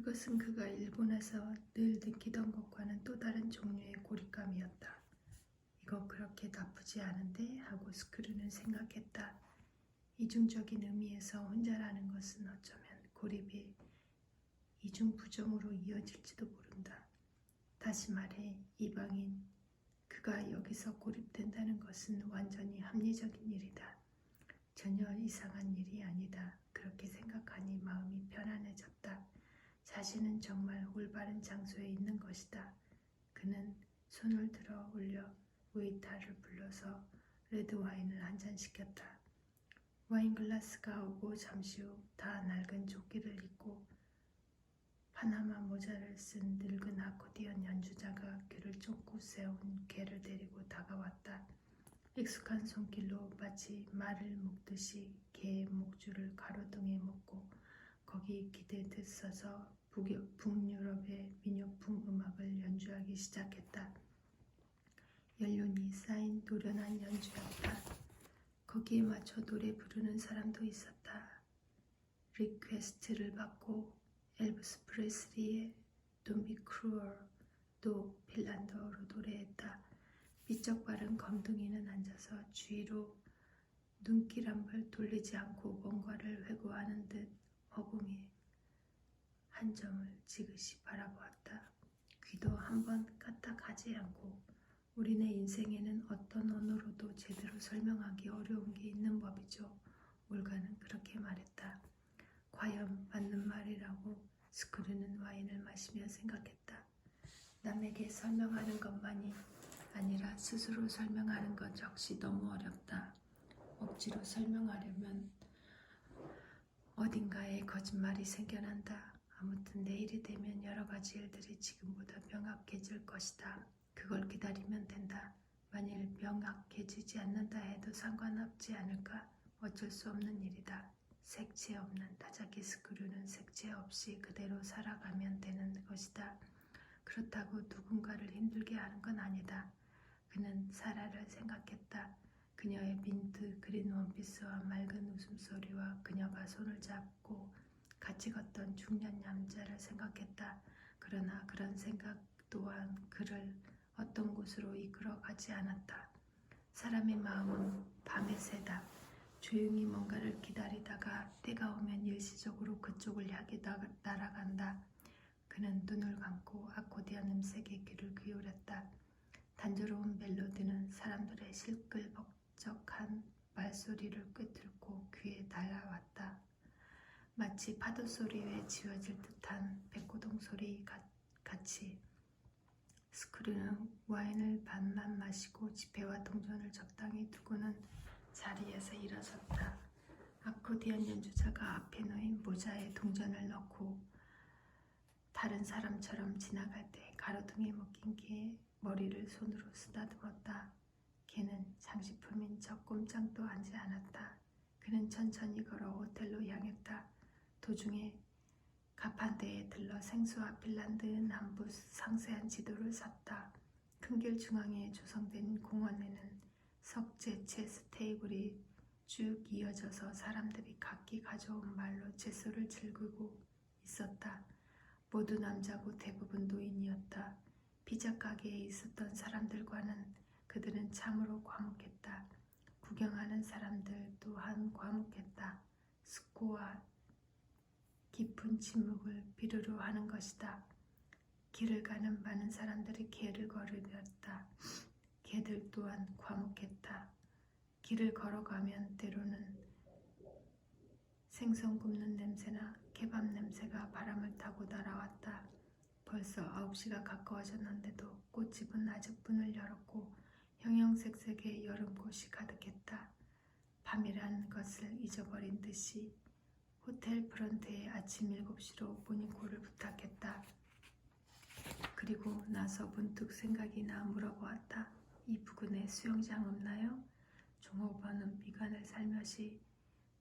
그것은 그가 일본에서 늘 느끼던 것과는 또 다른 종류의 고립감이었다. 이거 그렇게 나쁘지 않은데 하고 스크류는 생각했다. 이중적인 의미에서 혼자라는 것은 어쩌면 고립이 이중부정으로 이어질지도 모른다. 다시 말해 이방인, 그가 여기서 고립된다는 것은 완전히 합리적인 일이다. 전혀 이상한 일이 아니다. 그렇게 생각하니 마음이 편안해졌다. 자신은 정말 올바른 장소에 있는 것이다. 그는 손을 들어 올려 웨이터를 불러서 레드와인을 한 잔 시켰다. 와인글라스가 오고 잠시 후 다 낡은 조끼를 입고 파나마 모자를 쓴 늙은 아코디언 연주자가 귀를 쫓고 세운 개를 데리고 다가왔다. 익숙한 손길로 마치 말을 묶듯이 개의 목줄을 가로등에 묶고 거기 기대듯 서서 북유럽의 민요풍 음악을 연주하기 시작했다. 연륜이 쌓인 노련한 연주였다. 거기에 맞춰 노래 부르는 사람도 있었다. 리퀘스트를 받고 엘비스 프레슬리의 Don't Be Cruel도 핀란드어로 노래했다. 삐쩍 바른 검둥이는 앉아서 주위로 눈길 한 번 돌리지 않고 뭔가를 회고하는 듯 허공에 한 점을 지그시 바라보았다. 귀도 한 번 까딱하지 않고 우리네 인생에는 어떤 언어로도 제대로 설명하기 어려운 게 있는 법이죠. 올가는 그렇게 말했다. 과연 맞는 말이라고 스크류는 와인을 마시며 생각했다. 남에게 설명하는 것만이 아니라 스스로 설명하는 것 역시 너무 어렵다. 억지로 설명하려면 어딘가에 거짓말이 생겨난다. 아무튼 내일이 되면 여러 가지 일들이 지금보다 명확해질 것이다. 그걸 기다리면 된다. 만일 명확해지지 않는다 해도 상관없지 않을까? 어쩔 수 없는 일이다. 색채 없는 다자기 스크류는 색채 없이 그대로 살아가면 되는 것이다. 그렇다고 누군가를 힘들게 하는 건 아니다. 그는 사라를 생각했다. 그녀의 민트 그린 원피스와 맑은 웃음소리와 그녀가 손을 잡고 같이 걷던 중년 남자를 생각했다. 그러나 그런 생각 또한 그를 어떤 곳으로 이끌어가지 않았다. 사람의 마음은 밤에 새다. 조용히 뭔가를 기다리다가 때가 오면 일시적으로 그쪽을 향해 날아간다. 그는 눈을 감고 아코디언 음색에 귀를 기울였다. 단조로운 멜로디는 사람들의 시끌벅적한 말소리를 꿰뚫고 귀에 달아왔다. 마치 파도 소리에 지워질 듯한 백고동 소리 같이. 스크류는 와인을 반만 마시고 지폐와 동전을 적당히 두고는 자리에서 일어섰다. 아코디언 연주자가 앞에 놓인 모자에 동전을 넣고 다른 사람처럼 지나갈 때 가로등에 묶인 개의 머리를 손으로 쓰다듬었다. 개는 장식품인 척 꼼짝도 하지 않았다. 그는 천천히 걸어 호텔로 향했다. 도중에 가판대에 들러 생수와 핀란드 남부 상세한 지도를 샀다. 큰 길 중앙에 조성된 공원에는 석재 체스 테이블이 쭉 이어져서 사람들이 각기 가져온 말로 채소를 즐기고 있었다. 모두 남자고 대부분 노인이었다. 피자 가게에 있었던 사람들과는 그들은 참으로 과묵했다. 구경하는 사람들 또한 과묵했다. 습고와 깊은 침묵을 필요로 하는 것이다. 길을 가는 많은 사람들이 개를 거르렸다. 개들 또한 과묵했다. 길을 걸어가면 때로는 생선 굽는 냄새나 케밥 냄새가 바람을 타고 날아왔다. 벌써 9시가 가까워졌는데도 꽃집은 아직 문을 열었고 형형색색의 여름꽃이 가득했다. 밤이란 것을 잊어버린 듯이 호텔 프런트에 아침 7시로 모닝콜을 부탁했다. 그리고 나서 문득 생각이 나 물어보았다. 이 부근에 수영장 없나요? 종업원은 미간을 살며시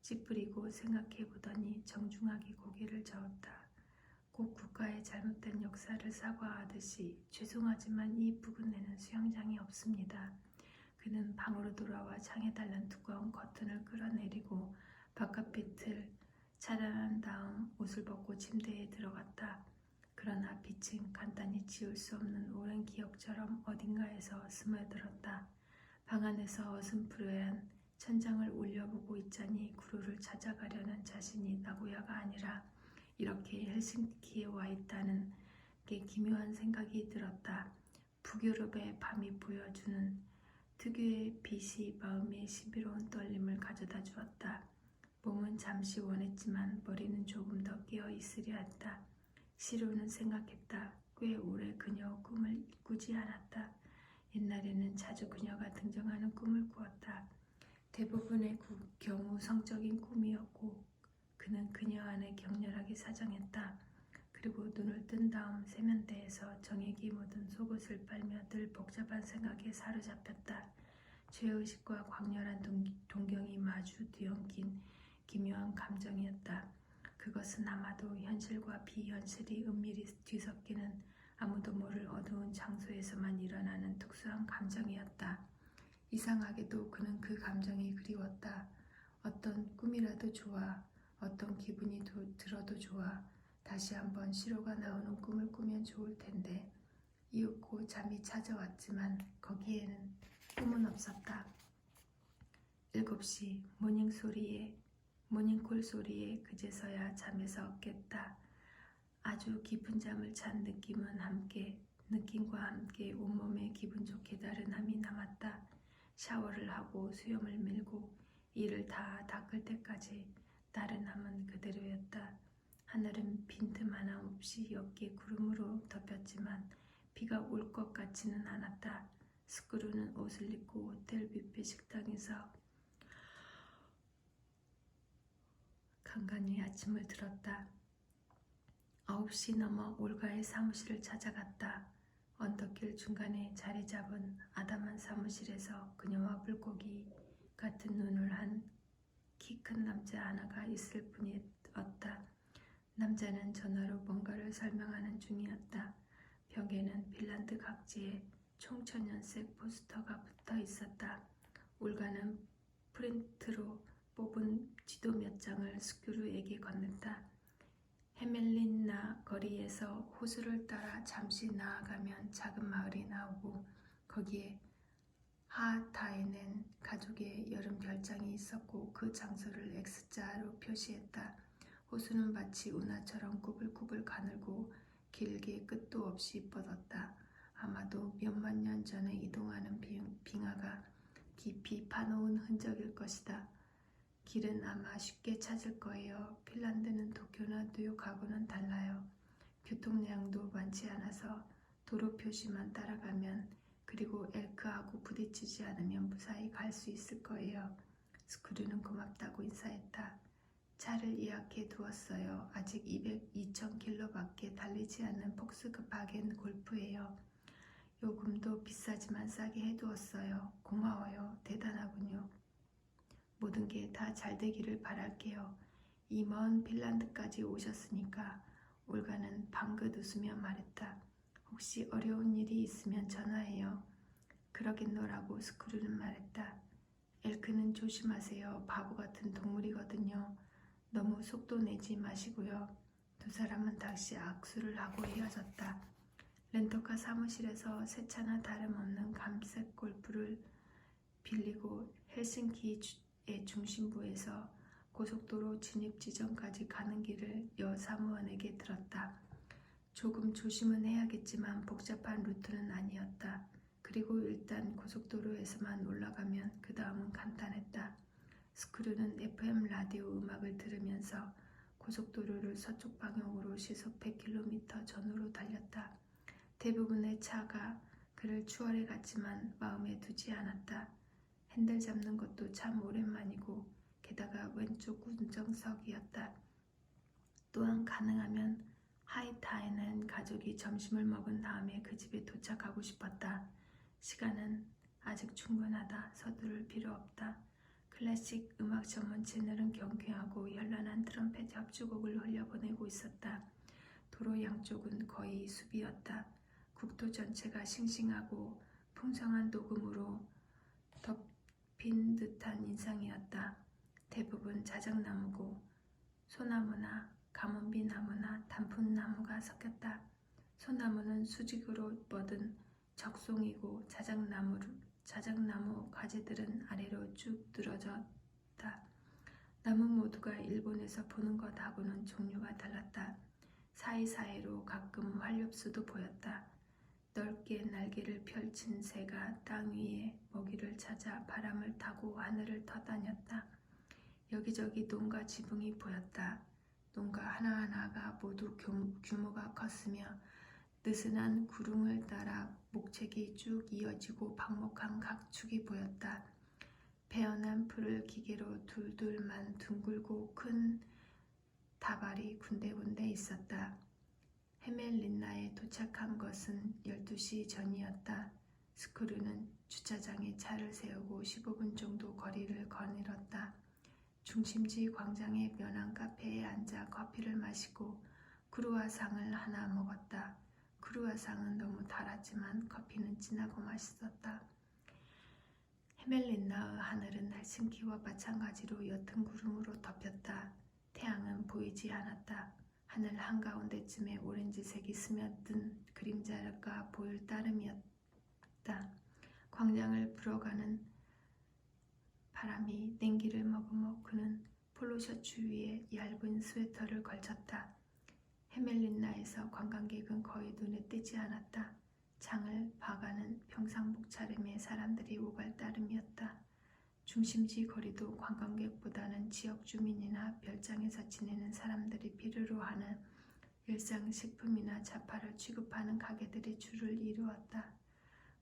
찌푸리고 생각해보더니 정중하게 고개를 저었다. 꼭 국가의 잘못된 역사를 사과하듯이 죄송하지만 이 부근에는 수영장이 없습니다. 그는 방으로 돌아와 창에 달린 두꺼운 커튼을 끌어내리고 바깥빛을 차단한 다음 옷을 벗고 침대에 들어갔다. 그러나 빛은 간단히 지울 수 없는 오랜 기억처럼 어딘가에서 스며들었다. 방 안에서 어슴푸레한 천장을 올려보고 있자니 구루를 찾아가려는 자신이 나고야가 아니라 이렇게 헬싱키에 와 있다는 게 기묘한 생각이 들었다. 북유럽의 밤이 보여주는 특유의 빛이 마음에 신비로운 떨림을 가져다 주었다. 몸은 잠시 원했지만 머리는 조금 더 깨어 있으려 했다. 시루는 생각했다. 꽤 오래 그녀 꿈을 꾸지 않았다. 옛날에는 자주 그녀가 등장하는 꿈을 꾸었다. 대부분의 경우 성적인 꿈이었고 그는 그녀 안에 격렬하게 사정했다. 그리고 눈을 뜬 다음 세면대에서 정액이 묻은 속옷을 빨며 늘 복잡한 생각에 사로잡혔다. 죄의식과 광렬한 동경이 마주 뒤엉킨 기묘한 감정이었다. 그것은 아마도 현실과 비현실이 은밀히 뒤섞이는 아무도 모를 어두운 장소에서만 일어나는 특수한 감정이었다. 이상하게도 그는 그 감정이 그리웠다. 어떤 꿈이라도 좋아, 어떤 기분이 들어도 좋아. 다시 한번 시로가 나오는 꿈을 꾸면 좋을 텐데. 이윽고 잠이 찾아왔지만 거기에는 꿈은 없었다. 7시 모닝콜 소리에 그제서야 잠에서 깼다. 아주 깊은 잠을 잔 느낌과 함께 온몸에 기분 좋게 나른함이 남았다. 샤워를 하고 수염을 밀고 이를 다 닦을 때까지 나른함은 그대로였다. 하늘은 빈틈 하나 없이 옅게 구름으로 덮였지만 비가 올 것 같지는 않았다. 스크루는 옷을 입고 호텔 뷔페 식당에서 간간히 아침을 들었다. 9시 넘어 올가의 사무실을 찾아갔다. 언덕길 중간에 자리 잡은 아담한 사무실에서 그녀와 물고기 같은 눈을 한 키 큰 남자 하나가 있을 뿐이었다. 남자는 전화로 뭔가를 설명하는 중이었다. 벽에는 핀란드 각지에 총천연색 포스터가 붙어 있었다. 올가는 프린트로 뽑은 지도 몇 장을 스크루에게 건넸다. 헤멜린나 거리에서 호수를 따라 잠시 나아가면 작은 마을이 나오고 거기에 하타에는 가족의 여름 별장이 있었고 그 장소를 X자로 표시했다. 호수는 마치 운하처럼 꾸불꾸불 가늘고 길게 끝도 없이 뻗었다. 아마도 몇만 년 전에 이동하는 빙하가 깊이 파놓은 흔적일 것이다. 길은 아마 쉽게 찾을 거예요. 핀란드는 도쿄나 뉴욕하고는 달라요. 교통량도 많지 않아서 도로 표시만 따라가면 그리고 엘크하고 부딪히지 않으면 무사히 갈 수 있을 거예요. 스크류는 고맙다고 인사했다. 차를 예약해 두었어요. 아직 2,000킬로밖에 달리지 않는 폭스바겐 골프예요. 요금도 비싸지만 싸게 해두었어요. 고마워요. 대단하군요. 모든 게 다 잘 되기를 바랄게요. 이 먼 핀란드까지 오셨으니까. 올가는 방긋 웃으며 말했다. 혹시 어려운 일이 있으면 전화해요. 그러겠노라고 스크루는 말했다. 엘크는 조심하세요. 바보 같은 동물이거든요. 너무 속도 내지 마시고요. 두 사람은 다시 악수를 하고 헤어졌다. 렌터카 사무실에서 새 차나 다름없는 감색 골프를 빌리고 헬싱키의 중심부에서 고속도로 진입 지점까지 가는 길을 여 사무원에게 들었다. 조금 조심은 해야겠지만 복잡한 루트는 아니었다. 그리고 일단 고속도로에서만 올라가면 그 다음은 간단했다. 스크루는 FM 라디오 음악을 들으면서 고속도로를 서쪽 방향으로 시속 100km 전후로 달렸다. 대부분의 차가 그를 추월해 갔지만 마음에 두지 않았다. 핸들 잡는 것도 참 오랜만이고 게다가 왼쪽 운전석이었다. 또한 가능하면 하이타에는 가족이 점심을 먹은 다음에 그 집에 도착하고 싶었다. 시간은 아직 충분하다. 서두를 필요 없다. 클래식 음악 전문 채널은 경쾌하고 현란한 트럼펫 협주곡을 흘려보내고 있었다. 도로 양쪽은 거의 숲이었다. 국도 전체가 싱싱하고 풍성한 녹음으로 덮인 듯한 인상이었다. 대부분 자작나무고 소나무나 가문비 나무나 단풍나무가 섞였다. 소나무는 수직으로 뻗은 적송이고 자작나무 가지들은 아래로 쭉 늘어졌다. 나무 모두가 일본에서 보는 것하고는 종류가 달랐다. 사이사이로 가끔 활엽수도 보였다. 넓게 날개를 펼친 새가 땅 위에 먹이를 찾아 바람을 타고 하늘을 터다녔다. 여기저기 논과 지붕이 보였다. 논가 하나하나가 모두 규모가 컸으며 느슨한 구릉을 따라 목책이 쭉 이어지고 방목한 각 축이 보였다. 베어난 풀을 기계로 둘둘만 둥글고 큰 다발이 군데군데 있었다. 헤멜린나에 도착한 것은 12시 전이었다. 스크루는 주차장에 차를 세우고 15분 정도 거리를 거닐었다. 중심지 광장의 면한 카페에 앉아 커피를 마시고 크루아상을 하나 먹었다. 크루아상은 너무 달았지만 커피는 진하고 맛있었다. 헤멜린나의 하늘은 헬싱키와 마찬가지로 옅은 구름으로 덮였다. 태양은 보이지 않았다. 하늘 한가운데쯤에 오렌지색이 스며든 그림자가 보일 따름이었다. 광장을 불어가는 바람이 냉기를 머금어 그는 폴로셔츠 위에 얇은 스웨터를 걸쳤다. 헤멜린나에서 관광객은 거의 눈에 띄지 않았다. 장을 봐가는 평상복 차림의 사람들이 오갈 따름이었다. 중심지 거리도 관광객보다는 지역 주민이나 별장에서 지내는 사람들이 필요로 하는 일상식품이나 잡화를 취급하는 가게들이 줄을 이루었다.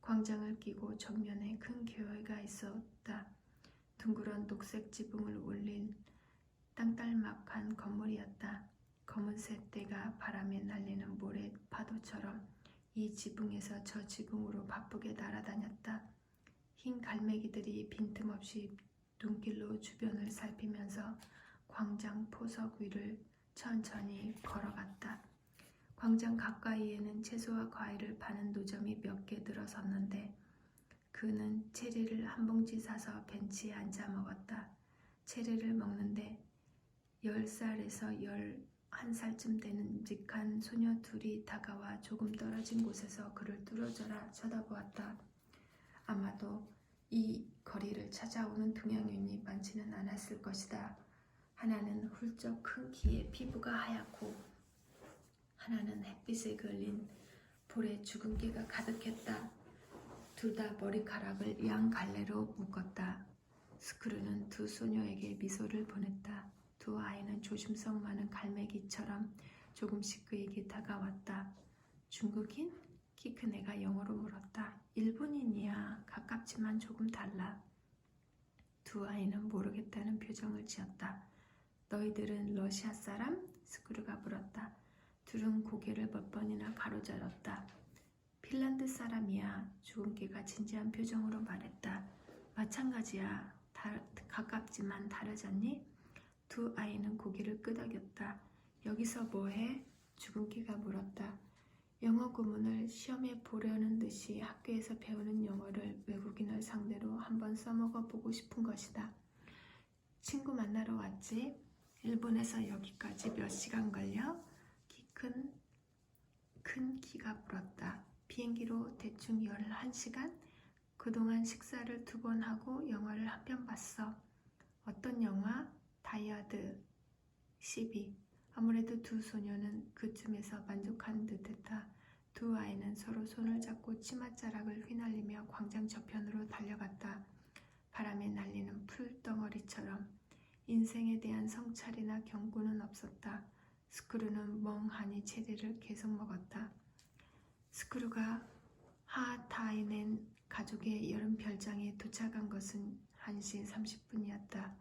광장을 끼고 정면에 큰 교회가 있었다. 둥그런 녹색 지붕을 올린 땅딸막한 건물이었다. 검은색 떼가 바람에 날리는 모래 파도처럼 이 지붕에서 저 지붕으로 바쁘게 날아다녔다. 흰 갈매기들이 빈틈없이 눈길로 주변을 살피면서 광장 포석 위를 천천히 걸어갔다. 광장 가까이에는 채소와 과일을 파는 노점이 몇 개 들어섰는데 그는 체리를 한 봉지 사서 벤치에 앉아 먹었다. 체리를 먹는데 10살에서 11살쯤 되는 묵직한 소녀 둘이 다가와 조금 떨어진 곳에서 그를 뚫어져라 쳐다보았다. 아마도 이 거리를 찾아오는 동양인이 많지는 않았을 것이다. 하나는 훌쩍 큰 키에 피부가 하얗고 하나는 햇빛에 걸린 볼에 주근깨가 가득했다. 둘 다 머리카락을 양 갈래로 묶었다. 스크루는 두 소녀에게 미소를 보냈다. 두 아이는 조심성 많은 갈매기처럼 조금씩 그에게 다가왔다. 중국인? 키 큰 애가 영어로 물었다. 일본인이야. 가깝지만 조금 달라. 두 아이는 모르겠다는 표정을 지었다. 너희들은 러시아 사람? 스크루가 물었다. 둘은 고개를 몇 번이나 가로저었다. 핀란드 사람이야. 주근깨가 진지한 표정으로 말했다. 마찬가지야. 가깝지만 다르잖니? 두 아이는 고개를 끄덕였다. 여기서 뭐해? 주근깨가 물었다. 영어 구문을 시험에 보려는 듯이 학교에서 배우는 영어를 외국인을 상대로 한번 써먹어 보고 싶은 것이다. 친구 만나러 왔지? 일본에서 여기까지 몇 시간 걸려? 큰 키가 물었다. 비행기로 대충 11시간? 그동안 식사를 2번 하고 영화를 한 편 봤어. 어떤 영화? 다이아드 12. 아무래도 두 소녀는 그쯤에서 만족한 듯했다. 두 아이는 서로 손을 잡고 치맛자락을 휘날리며 광장 저편으로 달려갔다. 바람에 날리는 풀덩어리처럼. 인생에 대한 성찰이나 경고는 없었다. 스크루는 멍하니 체리를 계속 먹었다. 스크루가 하하타이넨 가족의 여름 별장에 도착한 것은 1시 30분이었다.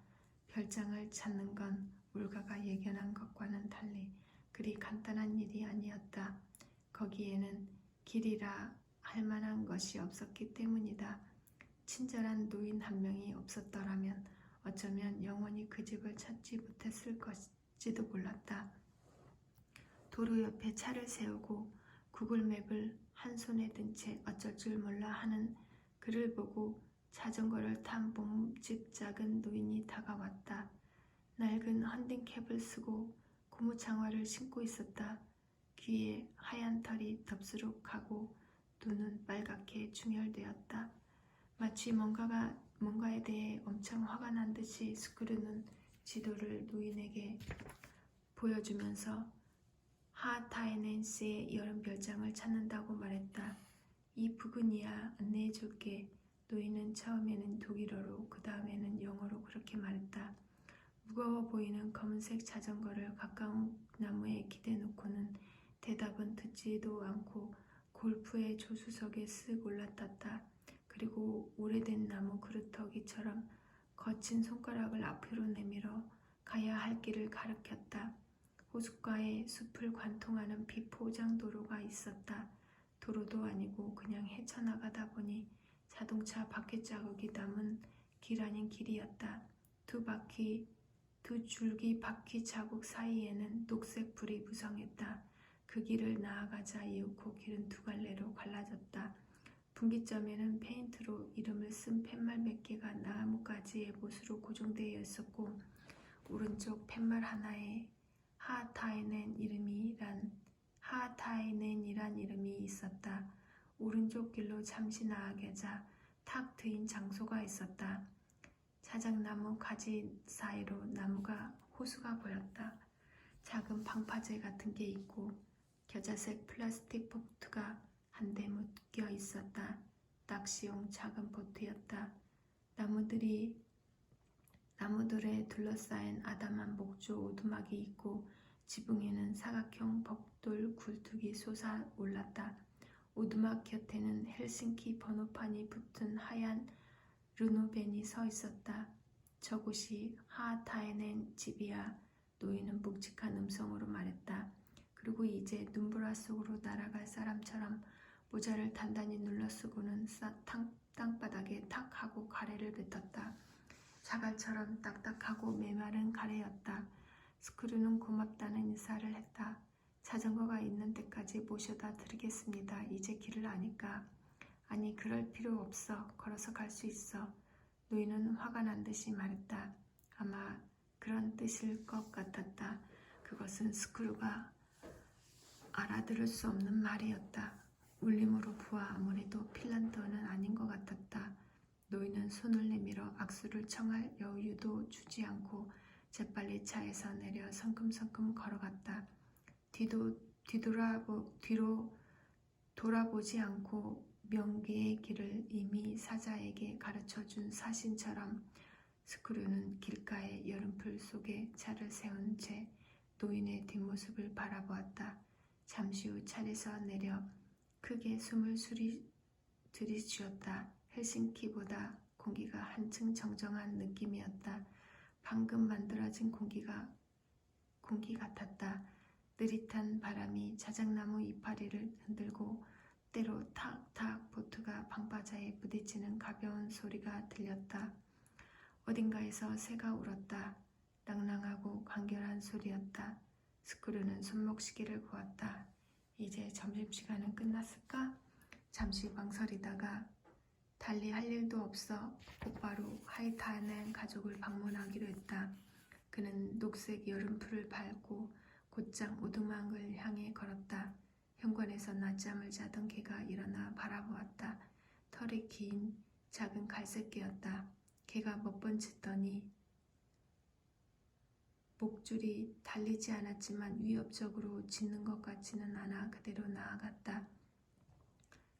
별장을 찾는 건 울가가 예견한 것과는 달리 그리 간단한 일이 아니었다. 거기에는 길이라 할 만한 것이 없었기 때문이다. 친절한 노인 한 명이 없었더라면 어쩌면 영원히 그 집을 찾지 못했을 것지도 몰랐다. 도로 옆에 차를 세우고 구글맵을 한 손에 든 채 어쩔 줄 몰라 하는 그를 보고 자전거를 탄 몸집 작은 노인이 다가왔다. 낡은 헌팅캡을 쓰고 고무장화를 신고 있었다. 귀에 하얀 털이 덥수룩하고 눈은 빨갛게 충혈되었다. 마치 뭔가에 대해 엄청 화가 난 듯이 스크류는 지도를 노인에게 보여주면서 하타이넨스의 여름 별장을 찾는다고 말했다. 이 부근이야, 안내해줄게. 노인은 처음에는 독일어로 그 다음에는 영어로 그렇게 말했다. 무거워 보이는 검은색 자전거를 가까운 나무에 기대놓고는 대답은 듣지도 않고 골프의 조수석에 쓱 올라탔다. 그리고 오래된 나무 그루터기처럼 거친 손가락을 앞으로 내밀어 가야 할 길을 가리켰다. 호숫가에 숲을 관통하는 비포장 도로가 있었다. 도로도 아니고 그냥 헤쳐나가다 보니 자동차 바퀴 자국이 남은 길 아닌 길이었다. 두 줄기 바퀴 자국 사이에는 녹색 불이 무성했다. 그 길을 나아가자 이윽고 길은 두 갈래로 갈라졌다. 분기점에는 페인트로 이름을 쓴 팻말 몇 개가 나뭇가지의 못으로 고정되어 있었고 오른쪽 팻말 하나에 하타이넨이란 이름이 있었다. 오른쪽 길로 잠시 나아가자 탁 트인 장소가 있었다. 자작나무 가지 사이로 호수가 보였다. 작은 방파제 같은 게 있고 겨자색 플라스틱 보트가 한 대 묶여 있었다. 낚시용 작은 보트였다. 나무들에 둘러싸인 아담한 목조 오두막이 있고 지붕에는 사각형 벽돌 굴뚝이 솟아올랐다. 오두막 곁에는 헬싱키 번호판이 붙은 하얀 르노벤이 서 있었다. 저곳이 하타이넨 집이야. 노인은 묵직한 음성으로 말했다. 그리고 이제 눈보라 속으로 날아갈 사람처럼 모자를 단단히 눌러쓰고는 땅바닥에 탁 하고 가래를 뱉었다. 자갈처럼 딱딱하고 메마른 가래였다. 스크류는 고맙다는 인사를 했다. 자전거가 있는 데까지 모셔다 드리겠습니다. 이제 길을 아니까. 아니, 그럴 필요 없어. 걸어서 갈 수 있어. 노인은 화가 난 듯이 말했다. 아마 그런 뜻일 것 같았다. 그것은 스크류가 알아들을 수 없는 말이었다. 울림으로 부하 아무래도 핀란드어는 아닌 것 같았다. 노인은 손을 내밀어 악수를 청할 여유도 주지 않고 재빨리 차에서 내려 성큼성큼 걸어갔다. 뒤로 돌아보지 않고 명기의 길을 이미 사자에게 가르쳐준 사신처럼 스크류는 길가의 여름풀 속에 차를 세운 채 노인의 뒷모습을 바라보았다. 잠시 후 차에서 내려 크게 숨을 들이쉬었다. 헬싱키보다 공기가 한층 정정한 느낌이었다. 방금 만들어진 공기 같았다. 느릿한 바람이 자작나무 이파리를 흔들고 때로 탁탁 보트가 방바자에 부딪히는 가벼운 소리가 들렸다. 어딘가에서 새가 울었다. 낭낭하고 간결한 소리였다. 스크류는 손목시계를 보았다. 이제 점심시간은 끝났을까? 잠시 망설이다가 달리 할 일도 없어 곧바로 하이타이넨 가족을 방문하기로 했다. 그는 녹색 여름풀을 밟고 곧장 오두막을 향해 걸었다. 현관에서 낮잠을 자던 개가 일어나 바라보았다. 털이 긴 작은 갈색 개였다. 개가 몇 번 짖더니 목줄이 달리지 않았지만 위협적으로 짖는 것 같지는 않아 그대로 나아갔다.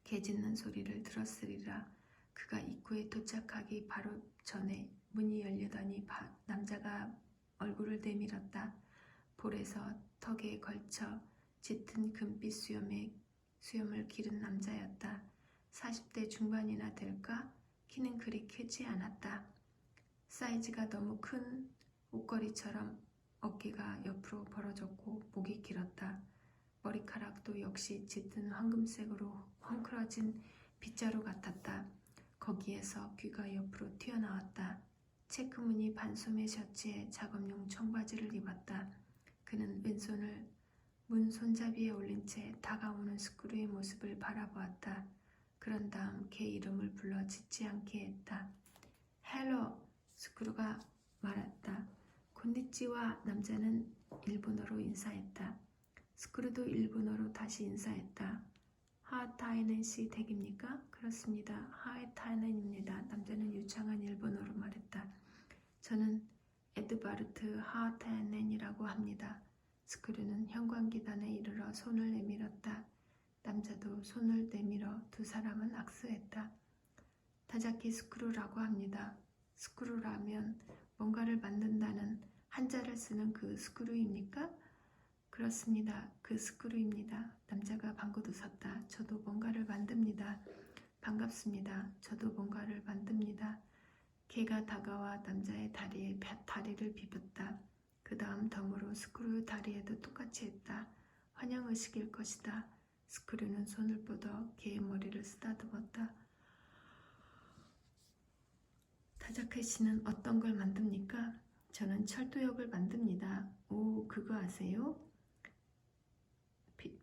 개 짖는 소리를 들었으리라. 그가 입구에 도착하기 바로 전에 문이 열리더니 남자가 얼굴을 내밀었다. 볼에서 턱에 걸쳐 짙은 금빛 수염을 기른 남자였다. 40대 중반이나 될까? 키는 그리 크지 않았다. 사이즈가 너무 큰 옷걸이처럼 어깨가 옆으로 벌어졌고 목이 길었다. 머리카락도 역시 짙은 황금색으로 헝클어진 빗자루 같았다. 거기에서 귀가 옆으로 튀어나왔다. 체크무늬 반소매 셔츠에 작업용 청바지를 입었다. 그는 왼손을 문 손잡이에 올린 채 다가오는 스크류의 모습을 바라보았다. 그런 다음 걔 이름을 불러 짖지 않게 했다. 헬로! 스크류가 말했다. 곤니찌와. 남자는 일본어로 인사했다. 스크루도 일본어로 다시 인사했다. 하타이넨 씨 댁입니까? 그렇습니다. 하타이넨입니다. 남자는 유창한 일본어로 말했다. 저는 에드바르트 하타이넨이라고 합니다. 스크루는 형광기단에 이르러 손을 내밀었다. 남자도 손을 내밀어 두 사람은 악수했다. 다자키 스크루라고 합니다. 스크루라면 뭔가를 만든다는 한자를 쓰는 그 스크루입니까? 그렇습니다. 그 스크루입니다. 남자가 방긋 웃었다. 저도 뭔가를 만듭니다. 반갑습니다. 저도 뭔가를 만듭니다. 개가 다가와 남자의 다리에 다리를 비볐다. 그 다음 덤으로 스크루 다리에도 똑같이 했다. 환영의식일 것이다. 스크루는 손을 뻗어 개의 머리를 쓰다듬었다. 다자키 씨는 어떤 걸 만듭니까? 저는 철도역을 만듭니다. 오, 그거 아세요?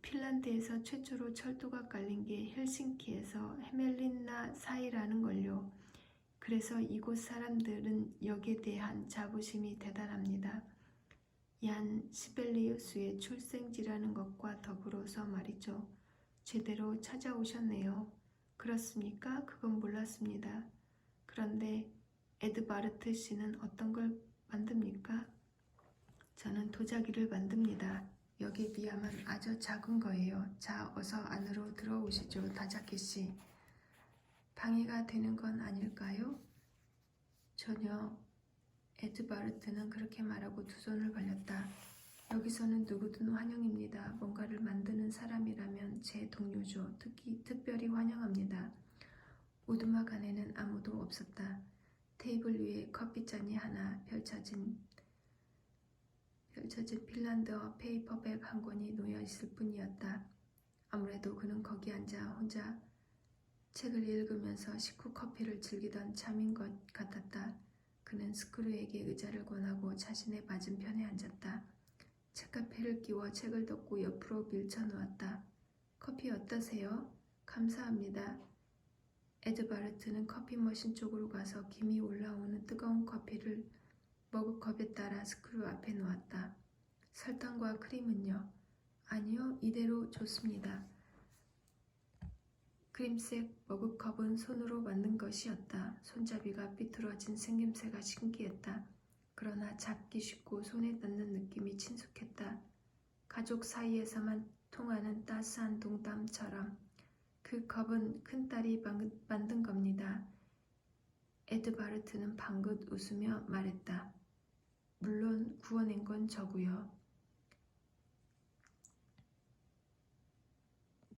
핀란드에서 최초로 철도가 깔린 게 헬싱키에서 헤멜린나 사이라는 걸요. 그래서 이곳 사람들은 역에 대한 자부심이 대단합니다. 얀 시벨리우스의 출생지라는 것과 더불어서 말이죠. 제대로 찾아오셨네요. 그렇습니까? 그건 몰랐습니다. 그런데 에드바르트 씨는 어떤 걸 만듭니까? 저는 도자기를 만듭니다. 여기 비하면 아주 작은 거예요. 자, 어서 안으로 들어오시죠, 다자키 씨. 방해가 되는 건 아닐까요? 전혀. 에드바르트는 그렇게 말하고 두 손을 벌렸다. 여기서는 누구든 환영입니다. 뭔가를 만드는 사람이라면 제 동료죠. 특별히 환영합니다. 오두막 안에는 아무도 없었다. 테이블 위에 커피잔이 하나 펼쳐진 핀란드어 페이퍼백 한 권이 놓여 있을 뿐이었다. 아무래도 그는 거기 앉아 혼자 책을 읽으면서 식후 커피를 즐기던 참인 것 같았다. 그는 스크루에게 의자를 권하고 자신의 맞은편에 앉았다. 책가패를 끼워 책을 덮고 옆으로 밀쳐놓았다. 커피 어떠세요? 감사합니다. 에드바르트는 커피 머신 쪽으로 가서 김이 올라오는 뜨거운 커피를 머그컵에 따라 스크루 앞에 놓았다. 설탕과 크림은요? 아니요, 이대로 좋습니다. 크림색 머그컵은 손으로 만든 것이었다. 손잡이가 삐뚤어진 생김새가 신기했다. 그러나 잡기 쉽고 손에 닿는 느낌이 친숙했다. 가족 사이에서만 통하는 따스한 농담처럼. 그 컵은 큰딸이 만든 겁니다. 에드바르트는 방긋 웃으며 말했다. 물론 구워낸 건 저고요.